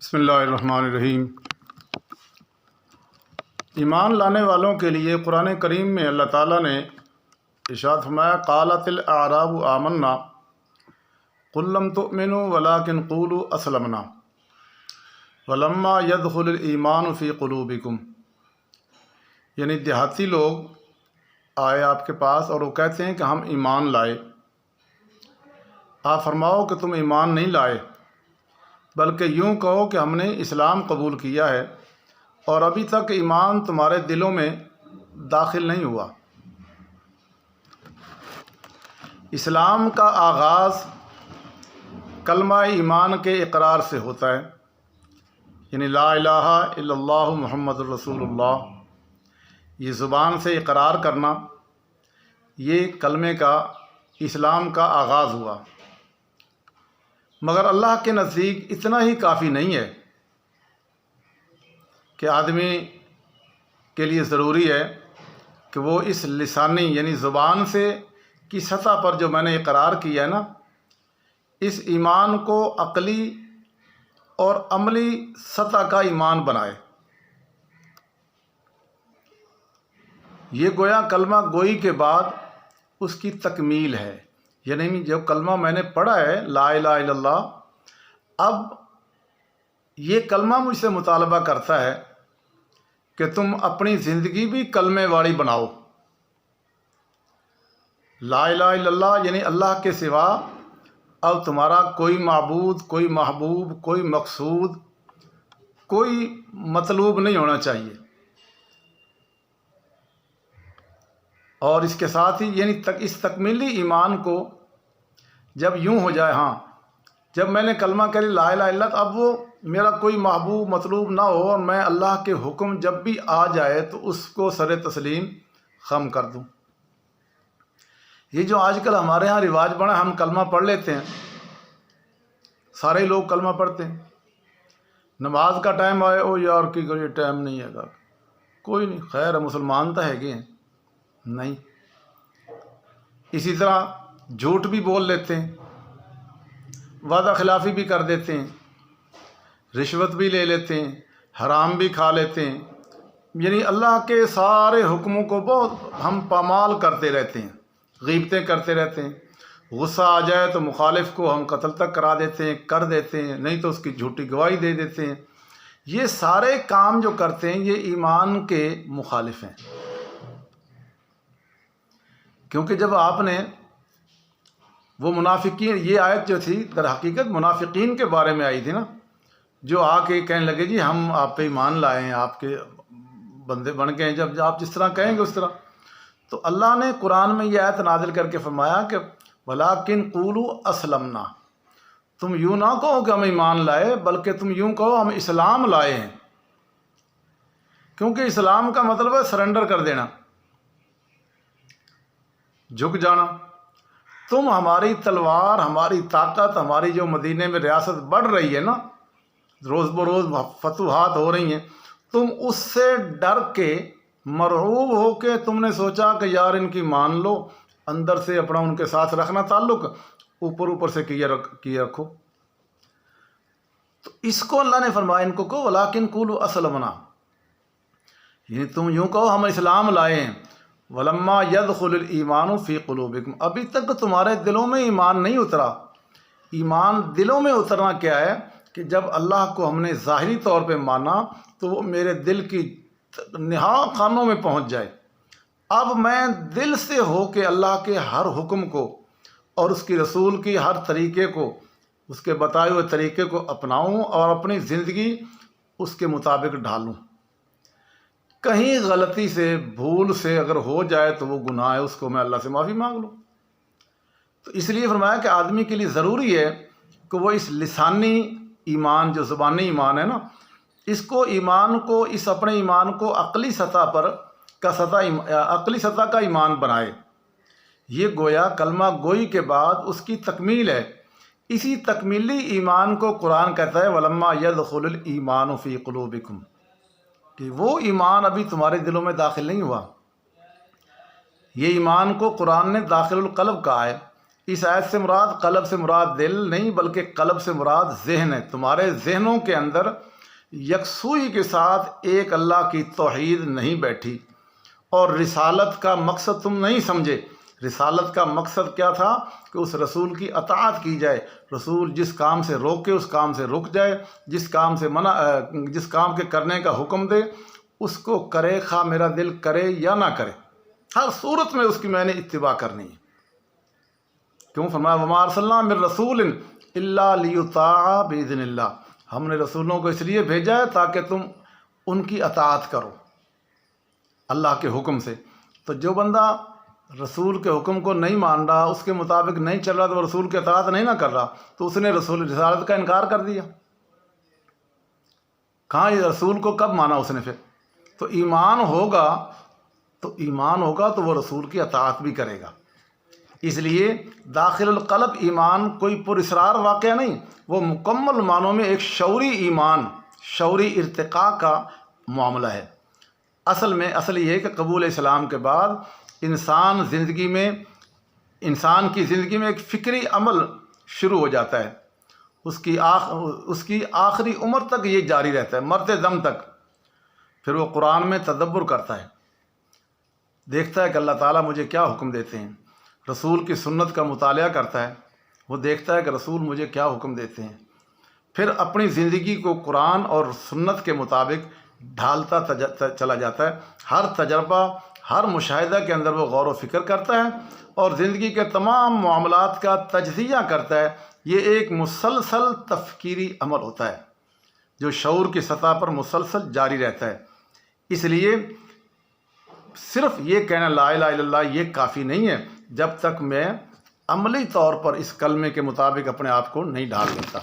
بسم اللہ الرحمن الرحیم۔ ایمان لانے والوں کے لیے قرآن کریم میں اللہ تعالیٰ نے ارشاد فرمایا قالت الاعراب آمنا قل لم تؤمنوا ولکن قولوا اسلمنا ولما يدخل الایمان فی قلوبکم، یعنی دیہاتی لوگ آئے آپ کے پاس اور وہ کہتے ہیں کہ ہم ایمان لائے۔ آپ فرماؤ کہ تم ایمان نہیں لائے، بلکہ یوں کہو کہ ہم نے اسلام قبول کیا ہے اور ابھی تک ایمان تمہارے دلوں میں داخل نہیں ہوا۔ اسلام کا آغاز کلمہ ایمان کے اقرار سے ہوتا ہے، یعنی لا الہ الا اللہ محمد الرسول اللہ، یہ زبان سے اقرار کرنا، یہ کلمے کا اسلام کا آغاز ہوا۔ مگر اللہ کے نزدیک اتنا ہی کافی نہیں ہے کہ آدمی کے لیے ضروری ہے کہ وہ اس لسانی یعنی زبان سے کی سطح پر جو میں نے اقرار کیا ہے نا، اس ایمان کو عقلی اور عملی سطح کا ایمان بنائے۔ یہ گویا کلمہ گوئی کے بعد اس کی تکمیل ہے، یعنی جو کلمہ میں نے پڑھا ہے لا الہ الا اللہ، اب یہ کلمہ مجھ سے مطالبہ کرتا ہے کہ تم اپنی زندگی بھی کلمے والی بناؤ۔ لا الہ الا اللہ یعنی اللہ کے سوا اب تمہارا کوئی معبود، کوئی محبوب، کوئی مقصود، کوئی مطلوب نہیں ہونا چاہیے۔ اور اس کے ساتھ ہی یعنی اس تکمیلی ایمان کو جب یوں ہو جائے، ہاں جب میں نے کلمہ کہہ لی لا الہ الا اللہ، اب وہ میرا کوئی محبوب مطلوب نہ ہو اور میں اللہ کے حکم جب بھی آ جائے تو اس کو سر تسلیم خم کر دوں۔ یہ جو آج کل ہمارے ہاں رواج بنا، ہم کلمہ پڑھ لیتے ہیں، سارے لوگ کلمہ پڑھتے ہیں، نماز کا ٹائم آئے او یار کی یہ ٹائم نہیں ہے گا، کوئی نہیں، خیر مسلمان تو ہے نہیں۔ اسی طرح جھوٹ بھی بول لیتے ہیں، وعدہ خلافی بھی کر دیتے ہیں، رشوت بھی لے لیتے ہیں، حرام بھی کھا لیتے ہیں، یعنی اللہ کے سارے حکموں کو بہت ہم پامال کرتے رہتے ہیں، غیبتیں کرتے رہتے ہیں۔ غصہ آ جائے تو مخالف کو ہم قتل تک کرا دیتے ہیں، کر دیتے ہیں، نہیں تو اس کی جھوٹی گواہی دے دیتے ہیں۔ یہ سارے کام جو کرتے ہیں یہ ایمان کے مخالف ہیں، کیونکہ جب آپ نے وہ منافقین، یہ آیت جو تھی در حقیقت منافقین کے بارے میں آئی تھی نا، جو آ کے کہنے لگے جی ہم آپ پہ ایمان لائے ہیں، آپ کے بندے بن گئے ہیں، جب آپ جس طرح کہیں گے اس طرح۔ تو اللہ نے قرآن میں یہ آیت نازل کر کے فرمایا کہ وَلَٰكِن قُولُوا أَسْلَمْنَا، تم یوں نہ کہو کہ ہم ایمان لائے، بلکہ تم یوں کہو ہم اسلام لائے ہیں، کیونکہ اسلام کا مطلب ہے سرنڈر کر دینا، جھک جانا۔ تم ہماری تلوار، ہماری طاقت، ہماری جو مدینے میں ریاست بڑھ رہی ہے نا، روز بروز فتوحات ہو رہی ہیں، تم اس سے ڈر کے مرعوب ہو کے تم نے سوچا کہ یار ان کی مان لو، اندر سے اپنا ان کے ساتھ رکھنا تعلق، اوپر سے کیا رکھو۔ تو اس کو اللہ نے فرمایا ان کو کہو وَلَٰكِن قُولُوا أَسْلَمْنَا، یعنی تم یوں کہو ہم اسلام لائے ہیں، وَلَمَّا يَدْخُلُ الْإِيمَانُ فِي قُلُوبِكُمْ، ابھی تک تمہارے دلوں میں ایمان نہیں اترا۔ ایمان دلوں میں اترنا کیا ہے کہ جب اللہ کو ہم نے ظاہری طور پہ مانا تو وہ میرے دل کی نہا خانوں میں پہنچ جائے۔ اب میں دل سے ہو کے اللہ کے ہر حکم کو اور اس کی رسول کی ہر طریقے کو، اس کے بتائے ہوئے طریقے کو اپناؤں اور اپنی زندگی اس کے مطابق ڈھالوں۔ کہیں غلطی سے، بھول سے اگر ہو جائے تو وہ گناہ ہے، اس کو میں اللہ سے معافی مانگ لوں۔ تو اس لیے فرمایا کہ آدمی کے لیے ضروری ہے کہ وہ اس لسانی ایمان، جو زبانی ایمان ہے نا، اس کو ایمان کو، اس اپنے ایمان کو عقلی سطح کا ایمان بنائے۔ یہ گویا کلمہ گوئی کے بعد اس کی تکمیل ہے۔ اسی تکمیلی ایمان کو قرآن کہتا ہے وَلَمَّا يَدْخُلُ الْإِيمَانُ فِي قُلُوبِكُمْ، کہ وہ ایمان ابھی تمہارے دلوں میں داخل نہیں ہوا۔ یہ ایمان کو قرآن نے داخل القلب کہا ہے، اس آیت سے مراد قلب سے مراد دل نہیں بلکہ قلب سے مراد ذہن ہے۔ تمہارے ذہنوں کے اندر یکسوئی کے ساتھ ایک اللہ کی توحید نہیں بیٹھی، اور رسالت کا مقصد تم نہیں سمجھے۔ رسالت کا مقصد کیا تھا کہ اس رسول کی اطاعت کی جائے، رسول جس کام سے روکے اس کام سے رک جائے، جس کام کے کرنے کا حکم دے اس کو کرے، خواہ میرا دل کرے یا نہ کرے، ہر صورت میں اس کی میں نے اتباع کرنی ہے۔ کیوں فرمایا وما ارسلنا من رسول الا لیطاع باذن اللہ، ہم نے رسولوں کو اس لیے بھیجا ہے تاکہ تم ان کی اطاعت کرو اللہ کے حکم سے۔ تو جو بندہ رسول کے حکم کو نہیں مان رہا، اس کے مطابق نہیں چل رہا، تو وہ رسول کی اطاعت نہیں نہ کر رہا، تو اس نے رسالت کا انکار کر دیا۔ کہاں یہ رسول کو کب مانا اس نے؟ پھر تو ایمان ہوگا تو وہ رسول کی اطاعت بھی کرے گا۔ اس لیے داخل القلب ایمان کوئی پر اسرار واقعہ نہیں، وہ مکمل معنوں میں ایک شعوری ایمان، شعوری ارتقاء کا معاملہ ہے۔ اصل یہ ہے کہ قبول اسلام کے بعد انسان کی زندگی میں ایک فکری عمل شروع ہو جاتا ہے، اس کی آخری عمر تک یہ جاری رہتا ہے، مرتے دم تک۔ پھر وہ قرآن میں تدبر کرتا ہے، دیکھتا ہے کہ اللہ تعالیٰ مجھے کیا حکم دیتے ہیں، رسول کی سنت کا مطالعہ کرتا ہے، وہ دیکھتا ہے کہ رسول مجھے کیا حکم دیتے ہیں، پھر اپنی زندگی کو قرآن اور سنت کے مطابق ڈھالتا چلا جاتا ہے۔ ہر تجربہ، ہر مشاہدہ کے اندر وہ غور و فکر کرتا ہے اور زندگی کے تمام معاملات کا تجزیہ کرتا ہے۔ یہ ایک مسلسل تفکیری عمل ہوتا ہے جو شعور کی سطح پر مسلسل جاری رہتا ہے۔ اس لیے صرف یہ کہنا لا الہ الا اللہ یہ کافی نہیں ہے جب تک میں عملی طور پر اس کلمے کے مطابق اپنے آپ کو نہیں ڈھال لیتا۔